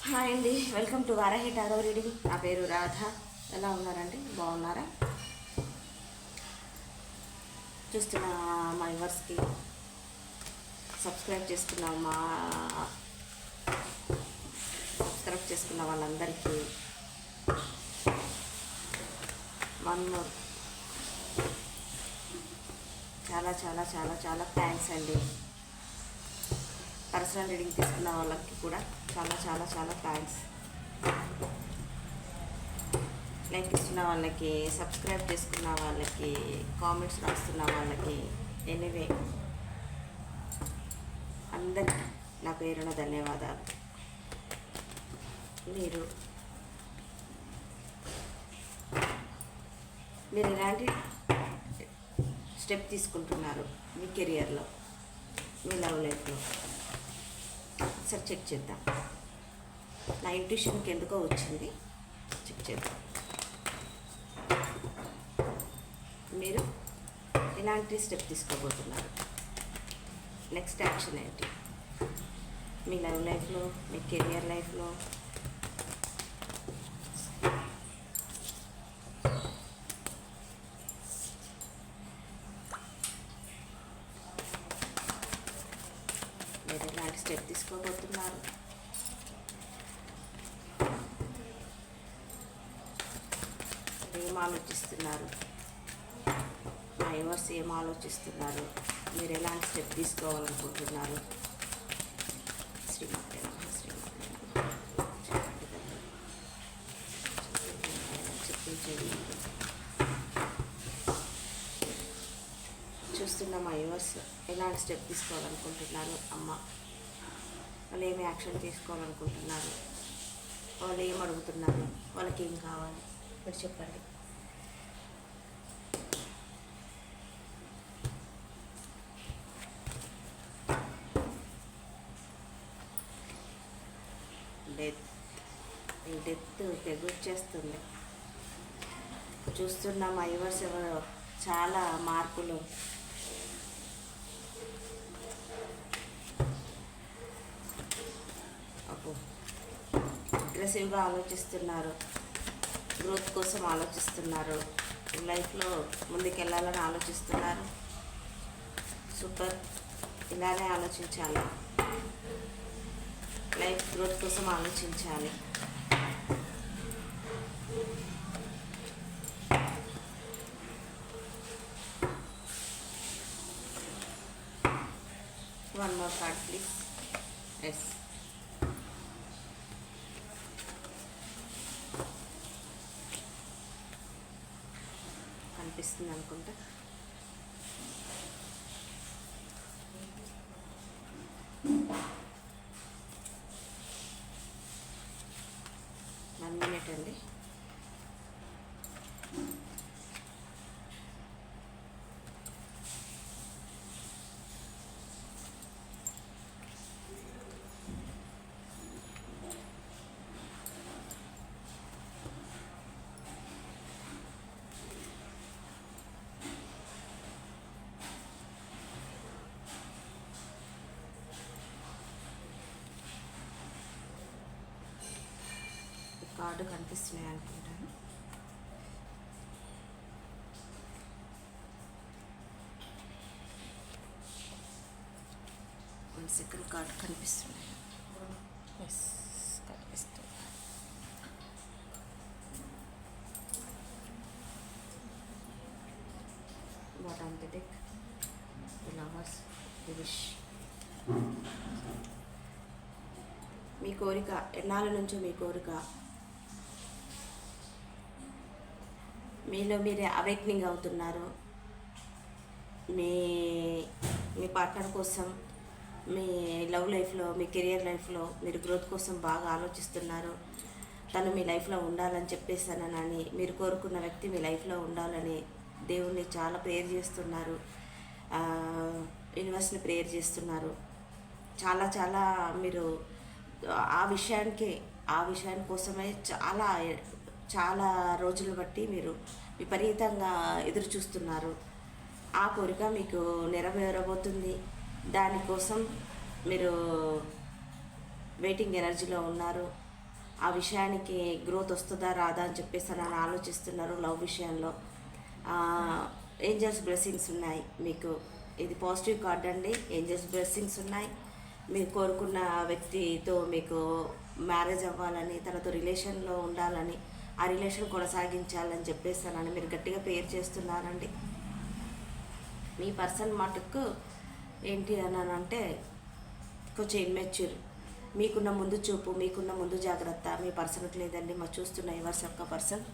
Hi అండి, welcome to Varahi tarot reading. నా పేరు రాధ. ఎలా ఉన్నారండి? బాగున్నారా? చూస్తున్న మా వ్యూవర్స్కి, సబ్స్క్రైబ్ చేసుకున్న వాళ్ళందరికీ వన్ మోర్ చాలా చాలా చాలా చాలా థ్యాంక్స్ అండి. పర్సనల్ రీడింగ్ తీసుకున్న వాళ్ళకి కూడా చాలా చాలా చాలా థ్యాంక్స్. లైక్ ఇస్తున్న వాళ్ళకి, సబ్స్క్రైబ్ చేసుకున్న వాళ్ళకి, కామెంట్స్ రాస్తున్న వాళ్ళకి, ఎనీవే అందరికీ నా పేరున ధన్యవాదాలు. మీరు ఎలాంటి స్టెప్ తీసుకుంటున్నారు మీ కెరియర్లో, మీ లవ్ లైఫ్లో? ఒకసారి చెక్ చేద్దాం. నా ఇంట్యూషన్కి ఎందుకో వచ్చింది, చెక్ చేద్దాం. మీరు ఎలాంటి స్టెప్ తీసుకోబోతున్నారు? నెక్స్ట్ యాక్షన్ ఏంటి మీ లవ్ లైఫ్లో, మీ కెరియర్ లైఫ్లో? మీరు ఎలాంటి స్టెప్ తీసుకోబోతున్నారు? ఏం ఆలోచిస్తున్నారు? మా వ్యూవర్స్ ఏం ఆలోచిస్తున్నారు? మీరు ఎలాంటి స్టెప్ తీసుకోవాలనుకుంటున్నారు? శ్రీమాతే నమః, శ్రీమాతే నమః. చెప్పించండి. చూస్తున్న మా వ్యూవర్స్ ఎలాంటి స్టెప్ తీసుకోవాలనుకుంటున్నారు? అమ్మ వాళ్ళు ఏమి యాక్షన్ తీసుకోవాలనుకుంటున్నారు? వాళ్ళు ఏం అడుగుతున్నారు? వాళ్ళకి ఏం కావాలి? మీరు చెప్పండి. డెత్ తెగుచ్చేస్తుంది. చూస్తున్న మా వ్యూవర్స్ ఎవరో చాలా మార్పులు, అగ్రెసివ్గా ఆలోచిస్తున్నారు, గ్రోత్ కోసం ఆలోచిస్తున్నారు, లైఫ్లో ముందుకెళ్ళాలని ఆలోచిస్తున్నారు. సూపర్, ఇలానే ఆలోచించాలి. లైఫ్ గ్రోత్ కోసం ఆలోచించాలి. One more card please. Yes, కనిపిస్తుంది అనుకుంటా. వన్ మినిట్ అండి. కార్డు కనిపిస్తున్నాయి అనుకుంటాను. సెకండ్ కార్డు కనిపిస్తున్నాయి. ఎస్, కనిపిస్తుంది. Bottom of the deck, the lovers, the wish. మీ కోరిక, ఎన్నాళ్ళ నుంచో మీ కోరిక, మీలో మీరే అవేక్నింగ్ అవుతున్నారు. మీ మీ పార్ట్నర్ కోసం, మీ లవ్ లైఫ్లో, మీ కెరియర్ లైఫ్లో మీరు గ్రోత్ కోసం బాగా ఆలోచిస్తున్నారు. తను మీ లైఫ్లో ఉండాలని చెప్పేసానని, మీరు కోరుకున్న వ్యక్తి మీ లైఫ్లో ఉండాలని దేవుణ్ణి చాలా ప్రేయర్ చేస్తున్నారు. యూనివర్స్ని ప్రేయర్ చేస్తున్నారు. చాలా చాలా మీరు ఆ విషయాని కోసమే చాలా రోజులు బట్టి మీరు విపరీతంగా ఎదురు చూస్తున్నారు. ఆ కోరిక మీకు నెరవేరబోతుంది. దానికోసం మీరు వెయిటింగ్ ఎనర్జీలో ఉన్నారు. ఆ విషయానికి గ్రోత్ వస్తుందా రాదా అని చెప్పేసి అని ఆలోచిస్తున్నారు లవ్ విషయంలో. ఏంజల్స్ బ్లెస్సింగ్స్ ఉన్నాయి మీకు. ఇది పాజిటివ్ కార్డ్ అండి. ఏంజల్స్ బ్లెస్సింగ్స్ ఉన్నాయి. మీరు కోరుకున్న వ్యక్తితో మీకు మ్యారేజ్ అవ్వాలని, తనతో రిలేషన్లో ఉండాలని, ఆ రిలేషన్ కొనసాగించాలని చెప్పేస్తానని మీరు గట్టిగా ప్రేయర్ చేస్తున్నారండి. మీ పర్సన్ మటుకు ఏంటి అని అంటే కొంచెం ఇమ్మెచ్యూర్. మీకున్న ముందు చూపు, మీకున్న ముందు జాగ్రత్త మీ పర్సన్కి లేదండి. మా చూస్తున్న యువర్స్ యొక్క పర్సన్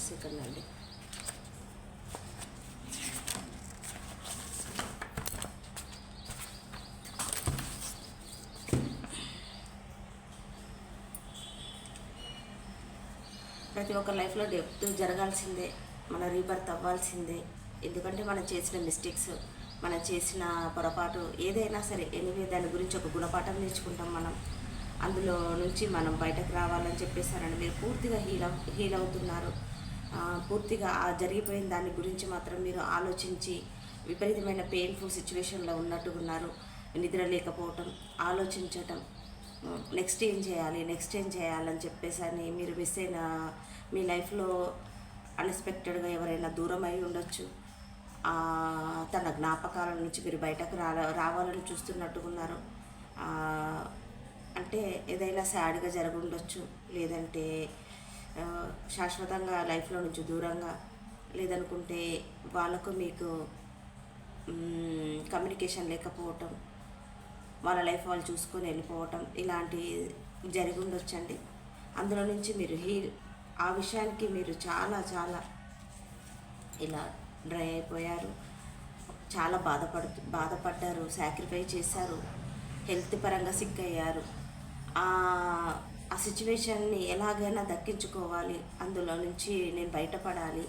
సెకండ్ అండి. ప్రతి ఒక్క లైఫ్లో డెప్త్ జరగాల్సిందే, మన రీబర్త్ అవ్వాల్సిందే. ఎందుకంటే మనం చేసిన మిస్టేక్స్, మనం చేసిన పొరపాటు ఏదైనా సరే ఎనివే దాని గురించి ఒక గుణపాఠం నేర్చుకుంటాం మనం. అందులో నుంచి మనం బయటకు రావాలని చెప్పేసారని మీరు పూర్తిగా హీల్ అవుతున్నారు. పూర్తిగా ఆ జరిగిపోయిన దాని గురించి మాత్రం మీరు ఆలోచించి విపరీతమైన పెయిన్ఫుల్ సిచ్యువేషన్లో ఉన్నట్టుగా ఉన్నారు. నిద్ర లేకపోవటం, ఆలోచించటం, నెక్స్ట్ ఏం చేయాలని చెప్పేసి అని మీరు మిస్ అయిన మీ లైఫ్లో అన్ఎక్స్పెక్టెడ్గా ఎవరైనా దూరం అయి ఉండొచ్చు. తన జ్ఞాపకాల నుంచి మీరు బయటకు రావాలని చూస్తున్నట్టుగా ఉన్నారు. అంటే ఏదైనా సాడ్గా జరిగి ఉండొచ్చు, లేదంటే శాశ్వతంగా లైఫ్లో నుంచి దూరంగా, లేదనుకుంటే వాళ్ళకు మీకు కమ్యూనికేషన్ లేకపోవటం, వాళ్ళ లైఫ్ వాళ్ళు చూసుకొని వెళ్ళిపోవటం, ఇలాంటి జరిగి ఉండొచ్చండి. అందులో నుంచి మీరు ఆ విషయానికి మీరు చాలా చాలా ఇలా డ్రై అయిపోయారు. చాలా బాధపడ్డారు, సాక్రిఫైస్ చేశారు, హెల్త్ పరంగా సిక్ అయ్యారు. ఆ సిచ్యువేషన్ని ఎలాగైనా దక్కించుకోవాలి, అందులో నుంచి నేను బయటపడాలి,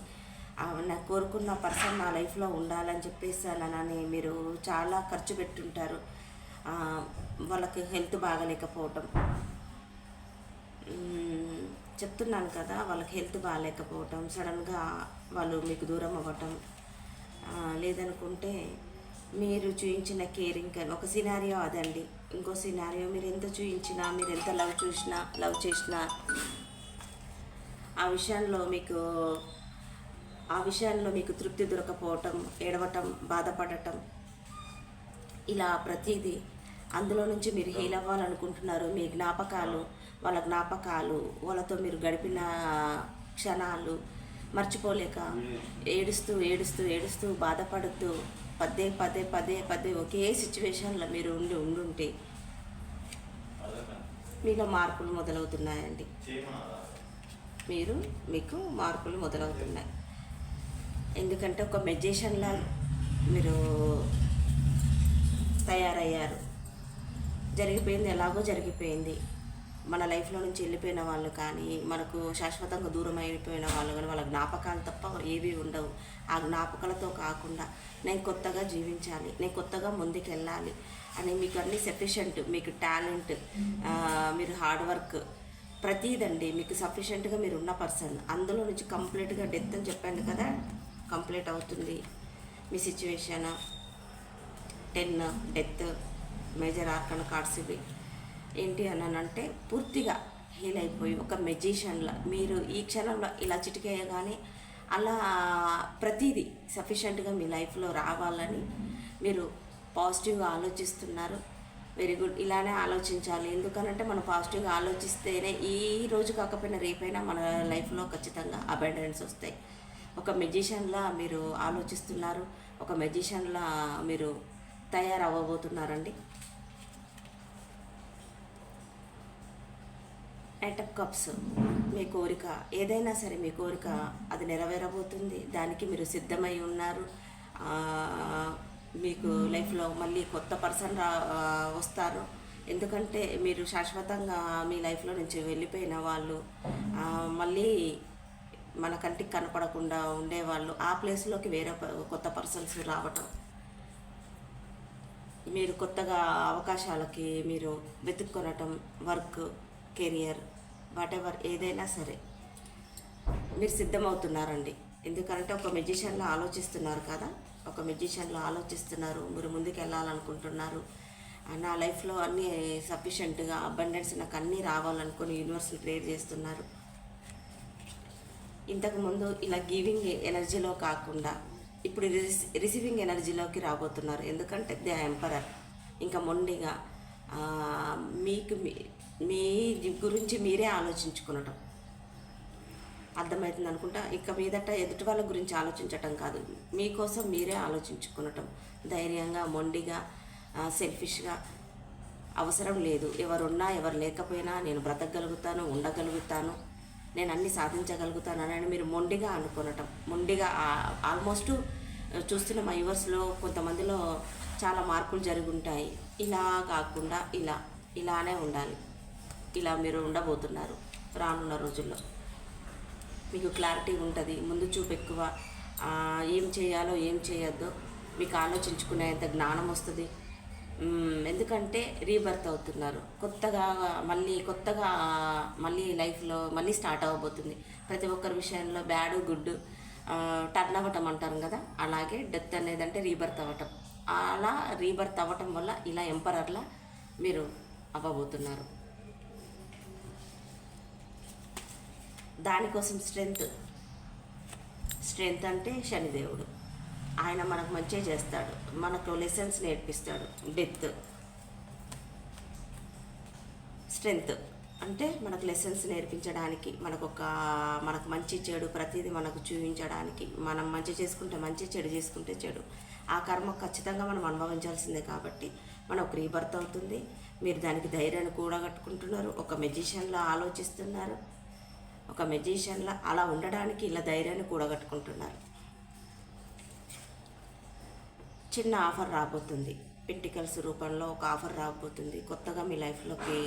నాకు కోరుకున్న పర్సన్ నా లైఫ్లో ఉండాలని చెప్పేసానని మీరు చాలా ఖర్చు పెట్టుంటారు. వాళ్ళకి హెల్త్ బాగాలేకపోవటం, చెప్తున్నాను కదా, వాళ్ళకి హెల్త్ బాగాలేకపోవటం, సడన్గా వాళ్ళు మీకు దూరం అవ్వటం, లేదనుకుంటే మీరు చూయించిన కేరింగ్ కానీ ఒక సినారియో అదండి. ఇంకో సినారియో మీరు ఎంత చూయించినా, మీరు ఎంత లవ్ చేసినా ఆ విషయంలో మీకు తృప్తి దొరకపోవటం, ఏడవటం, బాధపడటం, ఇలా ప్రతిదీ అందులో నుంచి మీరు హీల్ అవ్వాలనుకుంటున్నారు. మీ జ్ఞాపకాలు, వాళ్ళతో మీరు గడిపిన క్షణాలు మర్చిపోలేక ఏడుస్తూ బాధపడుతూ పదే ఒకే సిచ్యువేషన్లో మీరు ఉండుంటే మీలో మార్పులు మొదలవుతున్నాయండి. మీకు మార్పులు మొదలవుతున్నాయి. ఎందుకంటే ఒక మెజిషియన్లా మీరు తయారయ్యారు. జరిగిపోయింది ఎలాగో జరిగిపోయింది. మన లైఫ్లో నుంచి వెళ్ళిపోయిన వాళ్ళు కానీ, మనకు శాశ్వతంగా దూరం అయిపోయిన వాళ్ళు కానీ, వాళ్ళ జ్ఞాపకాలు తప్ప ఏవి ఉండవు. ఆ జ్ఞాపకాలతో కాకుండా నేను కొత్తగా జీవించాలి, నేను కొత్తగా ముందుకు వెళ్ళాలి అని మీకు అన్ని సఫిషియెంట్, మీకు టాలెంట్, మీరు హార్డ్ వర్క్ ప్రతీదండి మీకు సఫిషియెంట్గా మీరు ఉన్న పర్సన్. అందులో నుంచి కంప్లీట్గా డెత్ అని చెప్పాను కదా, కంప్లీట్ అవుతుంది మీ situation. 10 death, major arcana cards ఇవి. ఏంటి అనంటే పూర్తిగా హీల్ అయిపోయి ఒక మెజిషియన్లా మీరు ఈ క్షణంలో ఇలా చిటికేయగానే అలా ప్రతిదీ సఫిషియెంట్గా మీ లైఫ్లో రావాలని మీరు పాజిటివ్గా ఆలోచిస్తున్నారు. Very good. ఇలానే ఆలోచించాలి. ఎందుకనంటే మనం పాజిటివ్గా ఆలోచిస్తేనే ఈ రోజు కాకపోయినా రేపైనా మన లైఫ్లో ఖచ్చితంగా అబండెన్స్ వస్తాయి. ఒక మెజిషియన్లా మీరు ఆలోచిస్తున్నారు, ఒక మెజిషియన్లా మీరు తయారవ్వబోతున్నారండి. నైట్ ఆఫ్ కప్స్, మీ కోరిక ఏదైనా సరే, మీ కోరిక అది నెరవేరబోతుంది. దానికి మీరు సిద్ధమై ఉన్నారు. మీకు లైఫ్లో మళ్ళీ కొత్త పర్సన్ వస్తారు. ఎందుకంటే మీరు శాశ్వతంగా మీ లైఫ్లో నుంచి వెళ్ళిపోయిన వాళ్ళు మళ్ళీ మన కంటికి కనపడకుండా ఉండేవాళ్ళు, ఆ ప్లేస్లోకి వేరే కొత్త పర్సన్స్ రావటం, మీరు కొత్తగా అవకాశాలకి మీరు వెతుక్కొనటం, వర్క్, కెరియర్, వాటెవర్ ఏదైనా సరే మీరు సిద్ధమవుతున్నారండి. ఎందుకంటే ఒక మెజిషియన్లో ఆలోచిస్తున్నారు కదా, ఒక మెజిషియన్లో ఆలోచిస్తున్నారు, మీరు ముందుకు వెళ్ళాలనుకుంటున్నారు. నా లైఫ్లో అన్నీ సఫిషియెంట్గా అబండెన్స్ నాకు అన్నీ రావాలనుకుని యూనివర్స్ని ప్రేయర్ చేస్తున్నారు. ఇంతకుముందు ఇలా గివింగ్ ఎనర్జీలో కాకుండా ఇప్పుడు రిసీవింగ్ ఎనర్జీలోకి రాబోతున్నారు. ఎందుకంటే దే ఎంపరర్. ఇంకా మొండిగా మీకు మీ గురించి మీరే ఆలోచించుకునటం అర్థమవుతుంది అనుకుంటా. ఇక మీదట ఎదుటి వాళ్ళ గురించి ఆలోచించటం కాదు, మీకోసం మీరే ఆలోచించుకునటం. ధైర్యంగా, మొండిగా, సెల్ఫిష్గా అవసరం లేదు. ఎవరున్నా ఎవరు లేకపోయినా నేను బ్రతకగలుగుతాను, ఉండగలుగుతాను, నేను అన్నీ సాధించగలుగుతాను అని మీరు మొండిగా అనుకునటం. మొండిగా ఆల్మోస్ట్ చూస్తున్న మా యూవర్స్లో కొంతమందిలో చాలా మార్పులు జరిగి ఉంటాయి. ఇలా కాకుండా ఇలానే ఉండాలి. ఇలా మీరు ఉండబోతున్నారు రానున్న రోజుల్లో. మీకు క్లారిటీ ఉంటుంది, ముందు చూపు ఎక్కువ, ఏం చేయాలో ఏం చేయొద్దో మీకు ఆలోచించుకునేంత జ్ఞానం వస్తుంది. ఎందుకంటే రీబర్త్ అవుతున్నారు, కొత్తగా మళ్ళీ లైఫ్లో మళ్ళీ స్టార్ట్ అవ్వబోతుంది. ప్రతి ఒక్కరి విషయంలో బ్యాడ్ గుడ్ టర్న్ అవ్వటం అంటారు కదా, అలాగే డెత్ అనేది అంటే రీబర్త్ అవ్వటం. అలా రీబర్త్ అవ్వటం వల్ల ఇలా ఎంపరర్లా మీరు అవ్వబోతున్నారు. దానికోసం స్ట్రెంగ్త్ అంటే శనిదేవుడు. ఆయన మనకు మంచిగా చేస్తాడు, మనకు లెసన్స్ నేర్పిస్తాడు. డెత్ స్ట్రెంగ్త్ అంటే మనకు లెసన్స్ నేర్పించడానికి, మనకు మంచి చెడు ప్రతిదీ మనకు చూపించడానికి. మనం మంచి చేసుకుంటే మంచి, చెడు చేసుకుంటే చెడు. ఆ కర్మ ఖచ్చితంగా మనం అనుభవించాల్సిందే. కాబట్టి మనకు రీబర్త్ అవుతుంది. మీరు దానికి ధైర్యాన్ని కూడగట్టుకుంటున్నారు. ఒక మెజిషియన్లా ఆలోచిస్తున్నారు, ఒక మెజిషియన్లా అలా ఉండడానికి ఇలా ధైర్యాన్ని కూడగట్టుకుంటున్నారు. చిన్న ఆఫర్ రాబోతుంది, పెంటికల్స్ రూపంలో ఒక ఆఫర్ రాబోతుంది. కొత్తగా మీ లైఫ్లోకి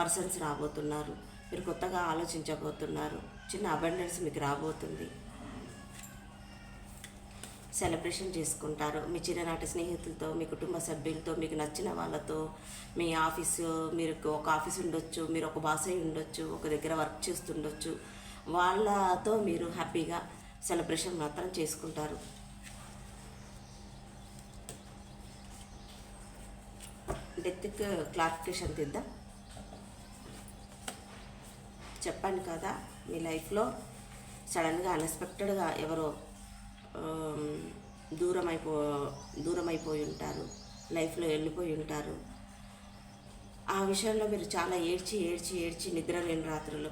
పర్సన్స్ రాబోతున్నారు, మీరు కొత్తగా ఆలోచించబోతున్నారు. చిన్న అబండెన్స్ మీకు రాబోతుంది. సెలబ్రేషన్ చేసుకుంటారు మీ చిన్ననాటి స్నేహితులతో, మీ కుటుంబ సభ్యులతో, మీకు నచ్చిన వాళ్ళతో. మీ ఆఫీసు, మీరు ఒక ఆఫీస్ ఉండొచ్చు, మీరు ఒక బాస్ అయి ఉండొచ్చు, ఒక దగ్గర వర్క్ చేస్తుండొచ్చు. వాళ్ళతో మీరు హ్యాపీగా సెలబ్రేషన్ మాత్రం చేసుకుంటారు. డెత్కి క్లారిఫికేషన్ తీద్దాం. చెప్పాను కదా, మీ లైఫ్లో సడన్గా అన్ఎక్స్పెక్టెడ్గా ఎవరో దూరం అయిపోయి ఉంటారు, లైఫ్లో వెళ్ళిపోయి ఉంటారు. ఆ విషయంలో మీరు చాలా ఏడ్చి నిద్ర లేని రాత్రులు.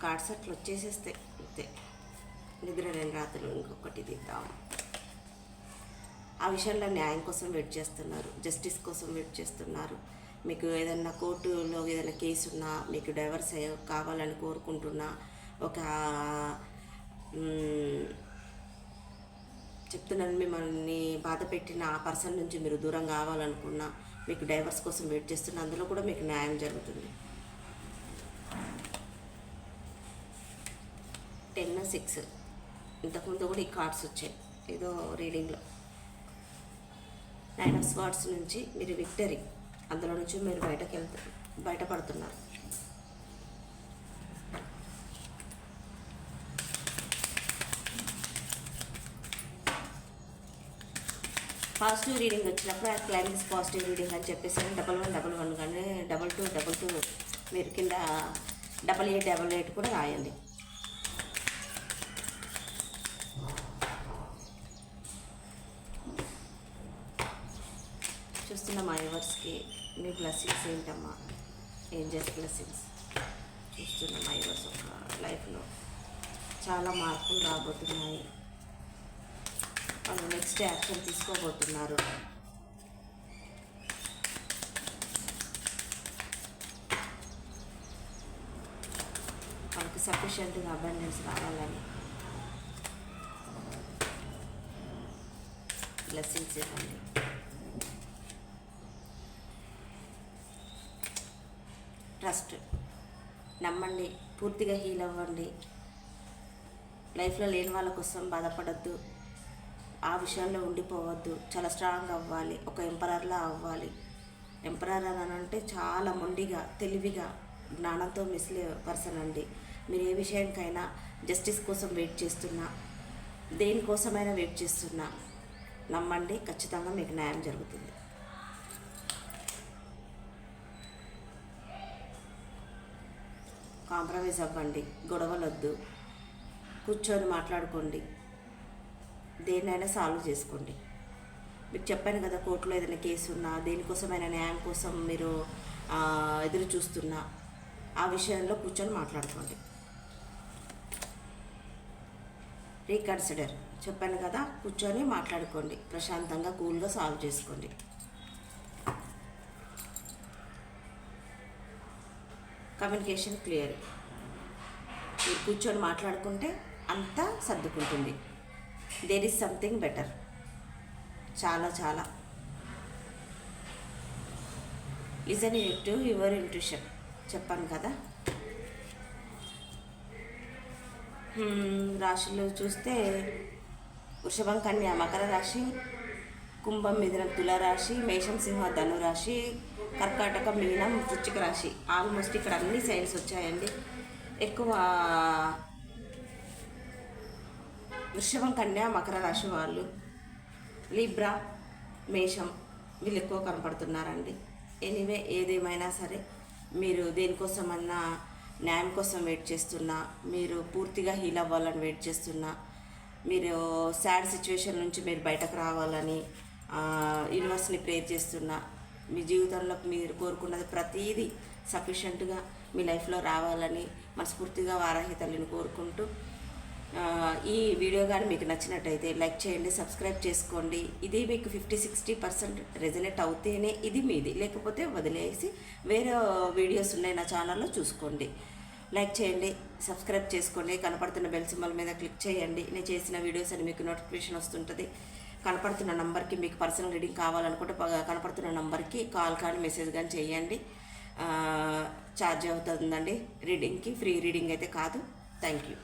కార్డ్స్ అట్లా వచ్చేసేస్తాయి అంతే. నిద్ర లేని రాత్రులు. ఇంకొకటి తీద్దాం. ఆ విషయంలో న్యాయం కోసం వెయిట్ చేస్తున్నారు, జస్టిస్ కోసం వెయిట్ చేస్తున్నారు. మీకు ఏదైనా కోర్టులో ఏదైనా కేసు ఉన్నా, మీకు డైవర్స్ కావాలని కోరుకుంటున్నా, ఒక చెప్తున్నాను, మిమ్మల్ని బాధ పెట్టిన ఆ పర్సన్ నుంచి మీరు దూరం కావాలనుకున్నా, మీకు డైవర్స్ కోసం వెయిట్ చేస్తున్నా, అందులో కూడా మీకు న్యాయం జరుగుతుంది. 10-6 ఇంతకుముందు కూడా ఈ కార్డ్స్ వచ్చాయి ఏదో రీడింగ్లో. 9 of Swords నుంచి మీరు విక్టరీ, అందులో నుంచి మీరు బయటపడుతున్నారు. పాజిటివ్ రీడింగ్ వచ్చినప్పుడు ఆ క్లైమాక్స్ పాజిటివ్ రీడింగ్ అని చెప్పేసి 1111 కానీ 2222 మీరు కింద 8888 కూడా రాయండి. చూస్తున్న మా యూవర్స్కి మీ బ్లెస్సింగ్స్ ఏంటమ్మా? Angels blessings. చూస్తున్న మా యూవర్స్ ఒక లైఫ్లో చాలా మార్పులు రాబోతున్నాయి. వాళ్ళు నెక్స్ట్ యాక్షన్ తీసుకోబోతున్నారు. వాళ్ళకి సఫిషియెంట్గా అబండెన్స్ రావాలని బ్లెస్సింగ్స్ ఇవ్వండి. ట్రస్ట్, నమ్మండి, పూర్తిగా హీల్ అవ్వండి. లైఫ్లో లేని వాళ్ళ కోసం బాధపడద్దు, ఆ విషయంలో ఉండిపోవద్దు. చాలా స్ట్రాంగ్ అవ్వాలి, ఒక ఎంపరర్లా అవ్వాలి. ఎంపరర్ అని అంటే చాలా మొండిగా, తెలివిగా, జ్ఞానంతో మిస్లే పర్సన్ అండి. మీరు ఏ విషయానికైనా జస్టిస్ కోసం వెయిట్ చేస్తున్నా, దేనికోసమైనా వెయిట్ చేస్తున్నా. నమ్మండి, ఖచ్చితంగా మీకు న్యాయం జరుగుతుంది. కాంప్రమైజ్ అవ్వండి, గొడవలొద్దు, కూర్చొని మాట్లాడుకోండి, దేన్నైనా సాల్వ్ చేసుకోండి. మీకు చెప్పాను కదా, కోర్టులో ఏదైనా కేసు ఉన్నా, దేనికోసమైనా న్యాయం కోసం మీరు ఎదురు చూస్తున్నా, ఆ విషయంలో కూర్చొని మాట్లాడుకోండి. రీకన్సిడర్ చెప్పాను కదా, కూర్చొని మాట్లాడుకోండి, ప్రశాంతంగా కూల్గా సాల్వ్ చేసుకోండి. Communication clear. మీరు కూర్చొని మాట్లాడుకుంటే అంతా సర్దుకుంటుంది. There is something better. చాలా చాలా లిజనింగ్ టు యువర్ ఇంట్యూషన్ చెప్పాను కదా. రాశులు చూస్తే వృషభం కన్య మకర రాశి, కుంభం మిథునం తులారాశి, మేషం సింహ ధనురాశి, కర్కాటక మీనం వృశ్చిక రాశి. ఆల్మోస్ట్ ఇక్కడ అన్ని సైన్స్ వచ్చాయండి. ఎక్కువ వృషభం కన్య మకర రాశి వాళ్ళు, లిబ్రా మేషం వీళ్ళు ఎక్కువ కనపడుతున్నారండి. ఎనీవే ఏదేమైనా సరే, మీరు దేనికోసమన్నా న్యాయం కోసం వెయిట్ చేస్తున్నా, మీరు పూర్తిగా హీల్ అవ్వాలని వెయిట్ చేస్తున్నా, మీరు సాడ్ సిచ్యువేషన్ నుంచి మీరు బయటకు రావాలని యూనివర్స్ని ప్రేర్ చేస్తున్నా, మీ జీవితంలో మీరు కోరుకున్నది ప్రతీదీ సఫిషియెంట్గా మీ లైఫ్లో రావాలని మనస్ఫూర్తిగా వారాహి తల్లిని కోరుకుంటూ, ఈ వీడియో కానీ మీకు నచ్చినట్టయితే లైక్ చేయండి, సబ్స్క్రైబ్ చేసుకోండి. ఇది మీకు 50-60% రెజనేట్ అవుతేనే ఇది మీది, లేకపోతే వదిలేసి వేరే వీడియోస్ ఉన్నాయి నా ఛానల్లో చూసుకోండి. లైక్ చేయండి, సబ్స్క్రైబ్ చేసుకోండి, కనపడుతున్న బెల్ సింబల్ మీద క్లిక్ చేయండి. నేను చేసిన వీడియోస్ అని మీకు నోటిఫికేషన్ వస్తుంటుంది. కనపడుతున్న నంబర్కి మీకు పర్సనల్ రీడింగ్ కావాలనుకుంటే కనపడుతున్న నంబర్కి కాల్ కానీ మెసేజ్ కానీ చేయండి. ఛార్జ్ అవుతుందండి రీడింగ్కి, ఫ్రీ రీడింగ్ అయితే కాదు. Thank you.